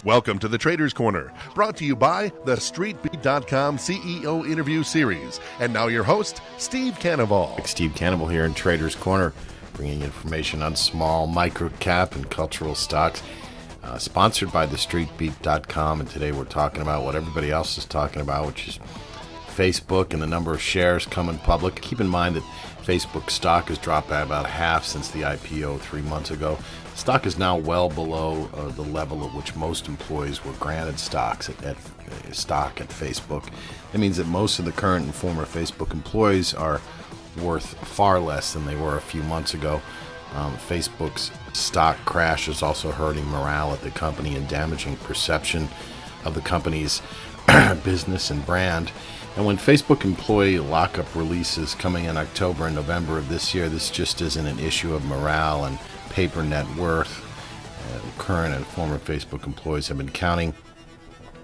Welcome to the Traders Corner, brought to you by the StreetBeat.com CEO interview series. And now your host, Steve Cannavale. Steve Cannavale here in Traders Corner, bringing information on small, micro cap, and cultural stocks. Sponsored by the StreetBeat.com, and today we're talking about what everybody else is talking about, which is Facebook and the number of shares coming public. Keep in mind that Facebook stock has dropped by about half since the IPO 3 months ago. The stock is now well below the level at which most employees were granted stock at Facebook. That means that most of the current and former Facebook employees are worth far less than they were a few months ago. Facebook's stock crash is also hurting morale at the company and damaging perception of the company's business and brand. And when Facebook employee lockup releases coming in October and November of this year, this just isn't an issue of morale and paper net worth. Current and former Facebook employees have been counting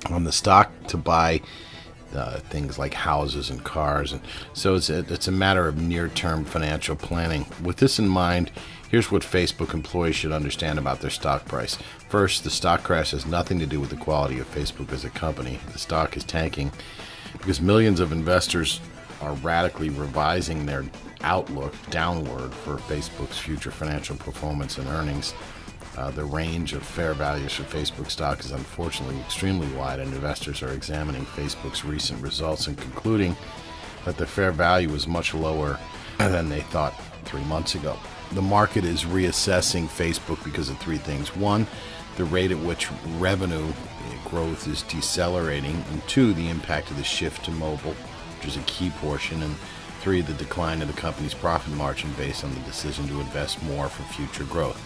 on the stock to buy things like houses and cars, and so it's a matter of near-term financial planning. With this in mind, here's what Facebook employees should understand about their stock price. First, the stock crash has nothing to do with the quality of Facebook as a company. The stock is tanking because millions of investors are radically revising their outlook downward for Facebook's future financial performance and earnings. The range of fair values for Facebook stock is unfortunately extremely wide, and investors are examining Facebook's recent results and concluding that the fair value is much lower than they thought 3 months ago. The market is reassessing Facebook because of three things. One, the rate at which revenue growth is decelerating, and two, the impact of the shift to mobile, which is a key portion, and three, the decline of the company's profit margin based on the decision to invest more for future growth.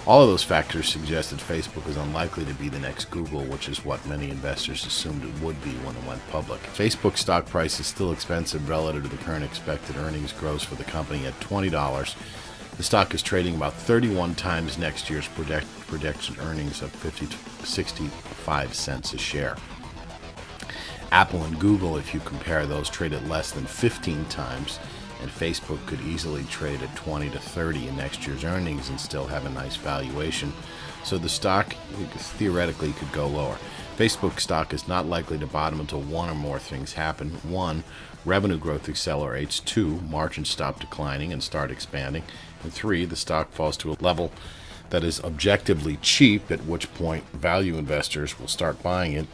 All of those factors suggest that Facebook is unlikely to be the next Google, which is what many investors assumed it would be when it went public. Facebook stock price is still expensive relative to the current expected earnings growth for the company at $20. The stock is trading about 31 times next year's projected earnings of 65 cents a share. Apple and Google, if you compare those, trade at less than 15 times, and Facebook could easily trade at 20 to 30 in next year's earnings and still have a nice valuation. So the stock theoretically could go lower. Facebook stock is not likely to bottom until one or more things happen. One, revenue growth accelerates. Two, margins stop declining and start expanding. And three, the stock falls to a level that is objectively cheap, at which point value investors will start buying it.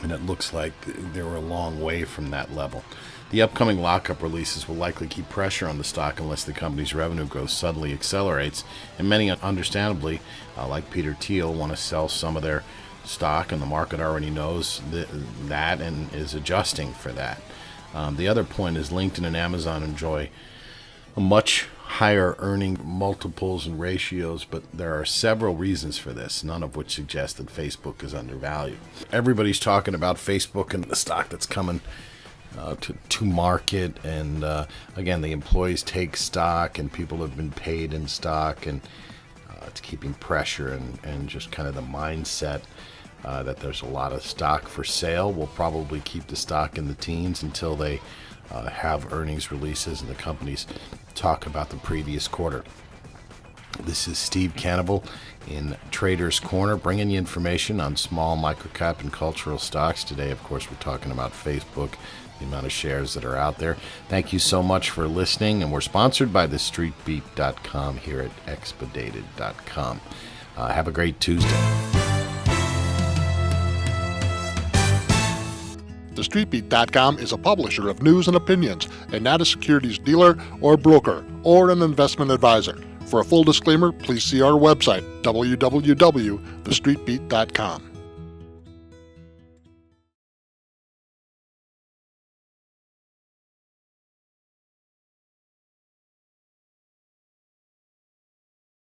And it looks like they're a long way from that level. The upcoming lockup releases will likely keep pressure on the stock unless the company's revenue growth suddenly accelerates. And many, understandably, like Peter Thiel, want to sell some of their stock, and the market already knows that and is adjusting for that. The other point is LinkedIn and Amazon enjoy a much higher earning multiples and ratios, but there are several reasons for this, none of which suggest that Facebook is undervalued. Everybody's talking about Facebook and the stock that's coming to market, and again, the employees take stock and people have been paid in stock, and it's keeping pressure and just kind of the mindset that there's a lot of stock for sale will probably keep the stock in the teens until they have earnings releases and the companies talk about the previous quarter. This is Steve Cannavale in Traders Corner, bringing you information on small, microcap, and cultural stocks. Today, of course, we're talking about Facebook, the amount of shares that are out there. Thank you so much for listening, and we're sponsored by the StreetBeat.com here at Expedited.com. Have a great Tuesday. TheStreetBeat.com is a publisher of news and opinions and not a securities dealer or broker or an investment advisor. For a full disclaimer, please see our website, www.thestreetbeat.com.